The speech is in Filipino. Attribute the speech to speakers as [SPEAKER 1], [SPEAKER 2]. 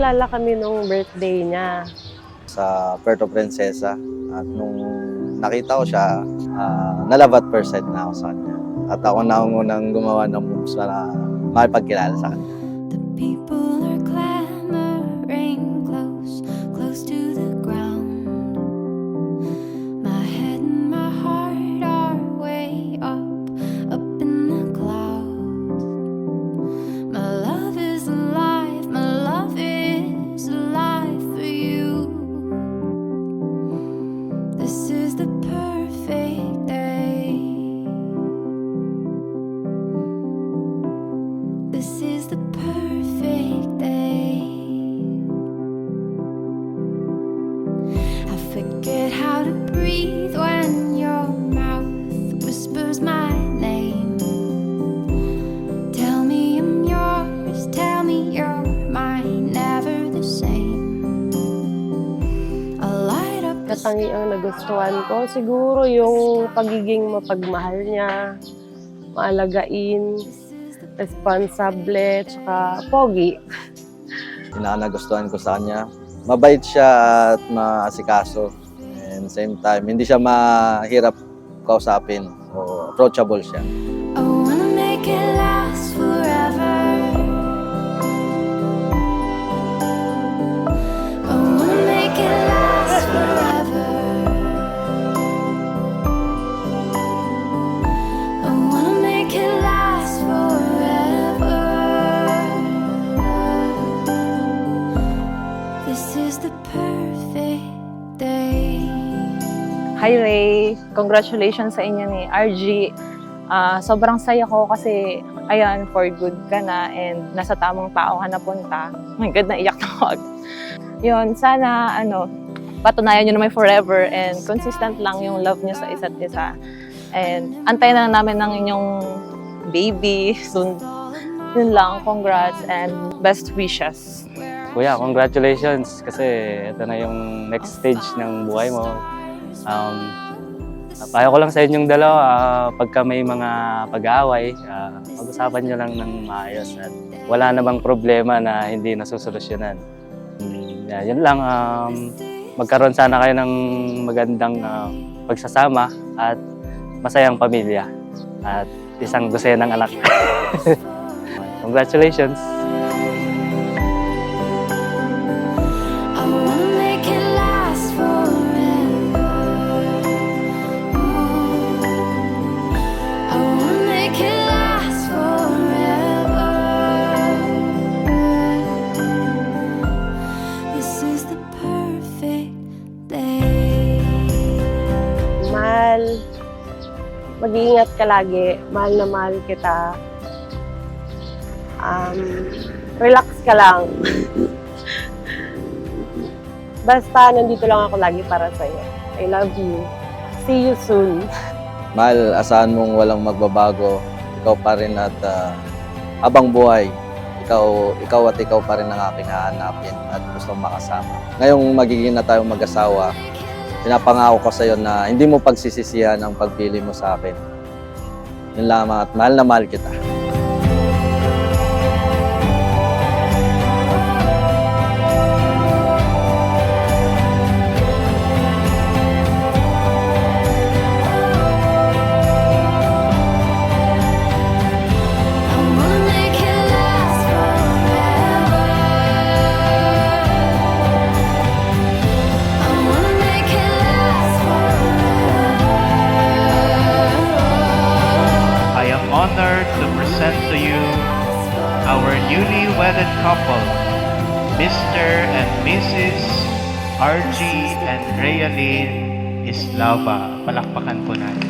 [SPEAKER 1] nagkilala kami nung birthday niya.
[SPEAKER 2] Sa Puerto Princesa. At nung nakita ko siya, na-love at first sight na ako sa kanya. At ako na ang unang gumawa ng moves na makipagkilala sa kanya.
[SPEAKER 3] The people are clamoring close, close to the ground. My head and my heart are way up, up in the clouds. My love is alive, my love is alive for you. This is the perfect day. This is the perfect day. I forget how to breathe when your mouth whispers my name. Tell me I'm yours, tell me you're mine, never the same. I'll light up the
[SPEAKER 1] Katangiang nagustuhan ko, siguro yung pagiging mapagmahal niya, maalagain, responsable, tsaka pogi.
[SPEAKER 2] Nagustuhan ko sa kanya. Mabait siya at maasikaso. And same time, hindi siya mahirap kausapin o approachable siya.
[SPEAKER 3] I wanna make it last forever. I wanna make it last forever. I wanna make it last forever. This is the perfect day.
[SPEAKER 4] Hi Ray! Congratulations sa inyo ni RG. Sobrang saya ko kasi ayan, for good ka na and nasa tamang tao ka napunta. Oh my God, naiyak na ako. Yun, sana patunayan nyo na may forever and consistent lang yung love nyo sa isa't isa. And antayin na namin ng inyong baby soon. Yun lang, congrats and best wishes.
[SPEAKER 5] Kuya, congratulations kasi ito na yung next stage ng buhay mo. Payo ko lang sa inyong dalawa, pagka may mga pag-aaway, pag-usapan nyo lang ng maayos at wala namang problema na hindi nasusolusyonan. Yun lang, magkaroon sana kayo ng magandang pagsasama at masayang pamilya at isang dosenang anak. Congratulations!
[SPEAKER 3] I wanna make it last forever. I wanna make it last forever. This is the perfect day.
[SPEAKER 1] Mahal, mag-iingat ka lagi. Mahal na mahal kita. Relax ka lang. Basta, nandito lang ako lagi para sa'yo. I love you. See you soon.
[SPEAKER 2] Mahal, asahan mong walang magbabago. Ikaw pa rin at habang buhay, ikaw at ikaw pa rin ang aking hahanapin at gustong makasama. Ngayong magiging na tayong mag-asawa, pinapangako ko sa iyo na hindi mo pagsisisihan ang pagpili mo sa akin. Yun lamang at mahal na mahal kita.
[SPEAKER 3] I wanna make it last forever. I wanna make it last forever.
[SPEAKER 6] I am honored to present to you our newly wedded couple, Mr. and Mrs. RG and Rayalyn Islava. Palakpakan po natin.